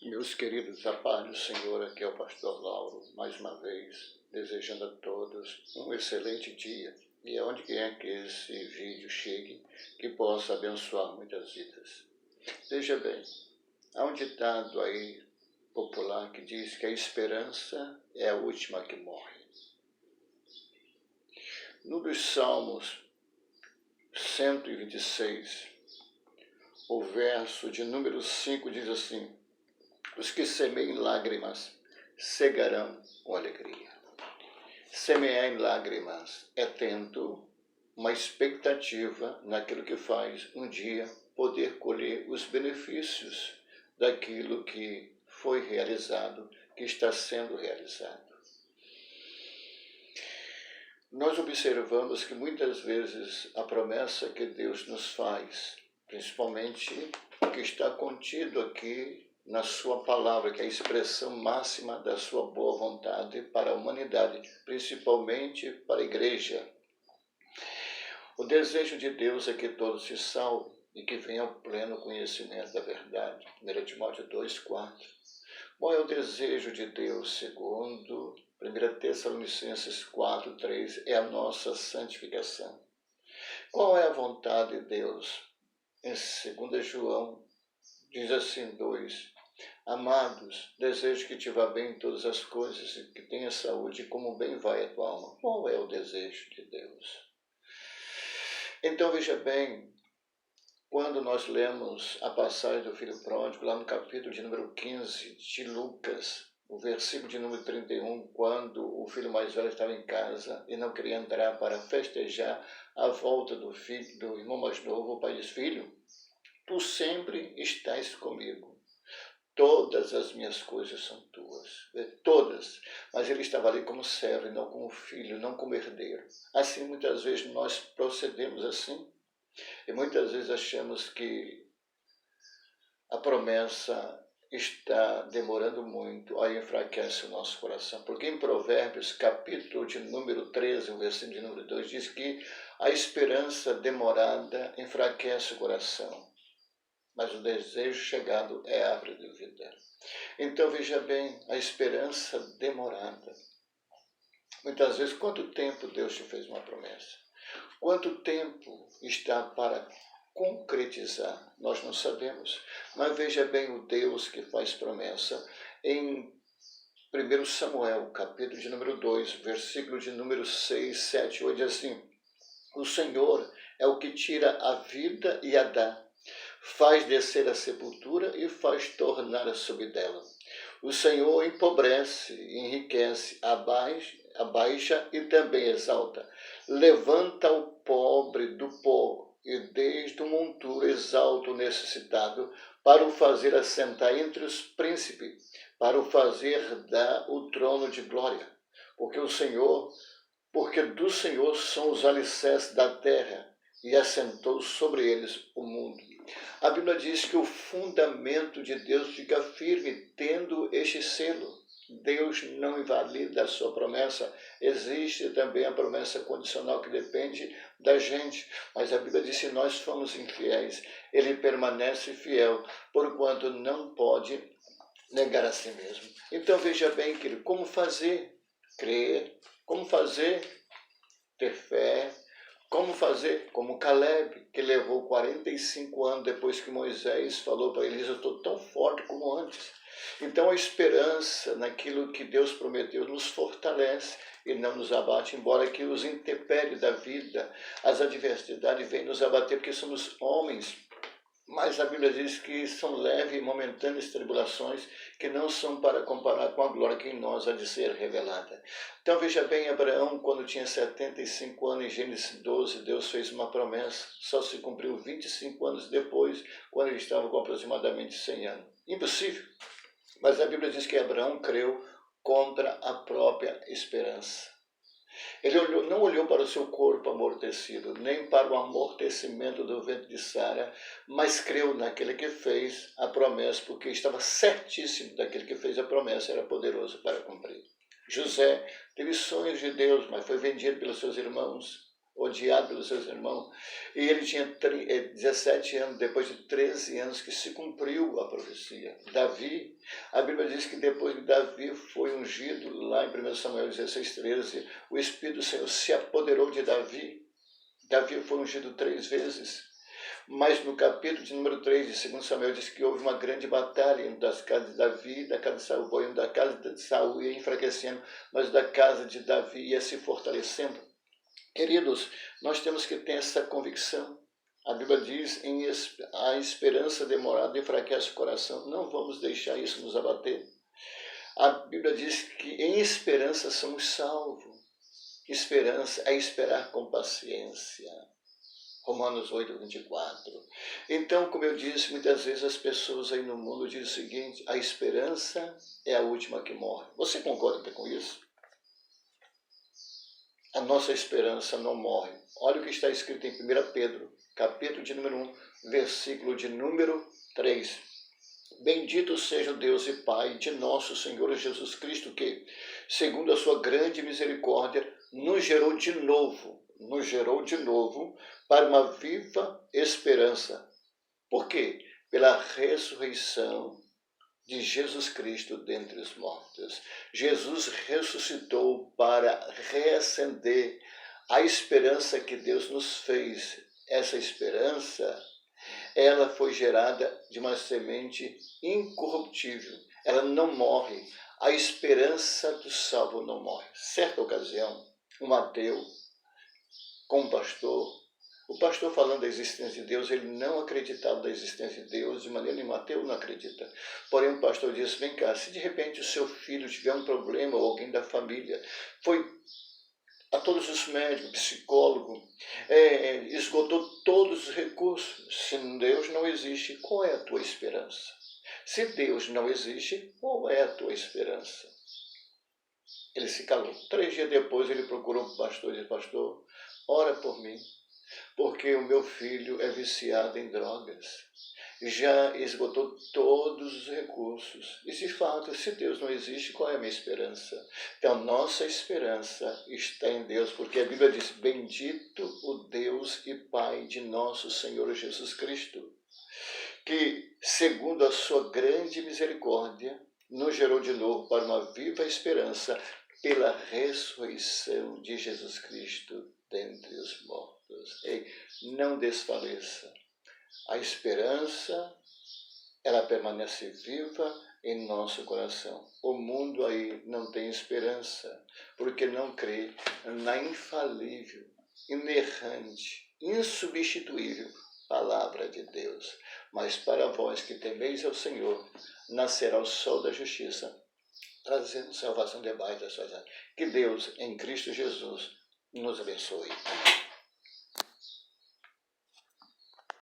Meus queridos, a paz do Senhor, aqui é o pastor Lauro, mais uma vez, desejando a todos um excelente dia e aonde quer que esse vídeo chegue, que possa abençoar muitas vidas. Veja bem, há um ditado aí popular que diz que a esperança é a última que morre. No dos Salmos 126, o verso de número 5 diz assim: os que semeiam lágrimas cegarão com alegria. Semear em lágrimas é tendo uma expectativa naquilo que faz um dia poder colher os benefícios daquilo que foi realizado, que está sendo realizado. Nós observamos que muitas vezes a promessa que Deus nos faz, principalmente o que está contido aqui na sua palavra, que é a expressão máxima da sua boa vontade para a humanidade, principalmente para a igreja. O desejo de Deus é que todos se salvem e que venham ao pleno conhecimento da verdade. 1 Timóteo 2,4. Qual é o desejo de Deus? Segundo 1 Tessalonicenses 4,3, é a nossa santificação. Qual é a vontade de Deus? Em 2 João, diz assim 2, amados, desejo que te vá bem em todas as coisas e que tenha saúde, como bem vai a tua alma. Qual é o desejo de Deus? Então veja bem, quando nós lemos a passagem do filho pródigo, lá no capítulo de número 15 de Lucas, o versículo de número 31, quando o filho mais velho estava em casa e não queria entrar para festejar a volta do filho, do irmão mais novo, o pai diz: filho, tu sempre estás comigo. Todas as minhas coisas são tuas. Todas. Mas ele estava ali como servo e não como filho, não como herdeiro. Assim, muitas vezes nós procedemos assim. E muitas vezes achamos que a promessa está demorando muito, aí enfraquece o nosso coração. Porque em Provérbios, capítulo de número 13, o versículo de número 2, diz que a esperança demorada enfraquece o coração, mas o desejo chegado é árvore de vida. Então veja bem, a esperança demorada. Muitas vezes, quanto tempo Deus te fez uma promessa? Quanto tempo está para concretizar? Nós não sabemos. Mas veja bem o Deus que faz promessa. Em 1 Samuel, capítulo de número 2, versículo de número 6, 7, 8, diz assim: o Senhor é o que tira a vida e a dá, faz descer a sepultura e faz tornar a subir dela. O Senhor empobrece, enriquece, abaixa e também exalta. Levanta o pobre do pó e desde o monturo exalta o necessitado, para o fazer assentar entre os príncipes, para o fazer dar o trono de glória. Porque do Senhor são os alicerces da terra, e assentou sobre eles o mundo. A Bíblia diz que o fundamento de Deus fica firme, tendo este selo. Deus não invalida a sua promessa. Existe também a promessa condicional que depende da gente. Mas a Bíblia diz que se nós formos infiéis, ele permanece fiel, porquanto não pode negar a si mesmo. Então veja bem, querido, como fazer? Crer. Como fazer? Ter fé. Como fazer? Como Caleb, que levou 45 anos depois que Moisés falou para ele: eu estou tão forte como antes. Então a esperança naquilo que Deus prometeu nos fortalece e não nos abate, embora que os intempéries da vida, as adversidades venham nos abater, porque somos homens. Mas a Bíblia diz que são leves e momentâneas tribulações que não são para comparar com a glória que em nós há de ser revelada. Então veja bem, Abraão, quando tinha 75 anos, em Gênesis 12, Deus fez uma promessa, só se cumpriu 25 anos depois, quando ele estava com aproximadamente 100 anos. Impossível. Mas a Bíblia diz que Abraão creu contra a própria esperança. Ele não olhou para o seu corpo amortecido, nem para o amortecimento do ventre de Sara, mas creu naquele que fez a promessa, porque estava certíssimo daquele que fez a promessa, era poderoso para cumprir. José teve sonhos de Deus, mas foi vendido pelos seus irmãos. odiado pelos seus irmãos, e ele tinha 17 anos, depois de 13 anos que se cumpriu a profecia. Davi, a Bíblia diz que depois de Davi foi ungido, lá em 1 Samuel 16:13, o Espírito do Senhor se apoderou de Davi. Davi foi ungido 3 vezes, mas no capítulo de número 3 de 2 Samuel diz que houve uma grande batalha entre das casas de Davi e da casa de Saul. Foi da casa de Saul ia enfraquecendo, mas da casa de Davi ia se fortalecendo. Queridos, nós temos que ter essa convicção. A Bíblia diz, a esperança demorada enfraquece o coração. Não vamos deixar isso nos abater. A Bíblia diz que em esperança somos salvos. Esperança é esperar com paciência. Romanos 8:24. Então, como eu disse, muitas vezes as pessoas aí no mundo dizem o seguinte: a esperança é a última que morre. Você concorda com isso? A nossa esperança não morre. Olha o que está escrito em 1 Pedro, capítulo de número 1, versículo de número 3. Bendito seja o Deus e Pai de nosso Senhor Jesus Cristo, que, segundo a sua grande misericórdia, nos gerou de novo para uma viva esperança. Por quê? Pela ressurreição de Jesus Cristo dentre os mortos. Jesus ressuscitou para reacender a esperança que Deus nos fez. Essa esperança, ela foi gerada de uma semente incorruptível. Ela não morre. A esperança do salvo não morre. Certa ocasião, um ateu com um pastor, o pastor falando da existência de Deus, ele não acreditava da existência de Deus, de maneira nenhuma, ateu não acredita. Porém, o pastor disse, vem cá, se de repente o seu filho tiver um problema, ou alguém da família, foi a todos os médicos, psicólogo, esgotou todos os recursos. Se Deus não existe, qual é a tua esperança? Se Deus não existe, qual é a tua esperança? Ele se calou. 3 dias depois ele procurou o pastor e disse, pastor, ora por mim, porque o meu filho é viciado em drogas. Já esgotou todos os recursos. E de fato, se Deus não existe, qual é a minha esperança? Então, nossa esperança está em Deus, porque a Bíblia diz, bendito o Deus e Pai de nosso Senhor Jesus Cristo, que, segundo a sua grande misericórdia, nos gerou de novo para uma viva esperança pela ressurreição de Jesus Cristo dentre os mortos. Ei, não desfaleça. A esperança, ela permanece viva em nosso coração. O mundo aí não tem esperança, porque não crê na infalível, inerrante, insubstituível palavra de Deus. Mas para vós que temeis ao Senhor, nascerá o sol da justiça, trazendo salvação debaixo das suas asas. Que Deus, em Cristo Jesus, nos abençoe.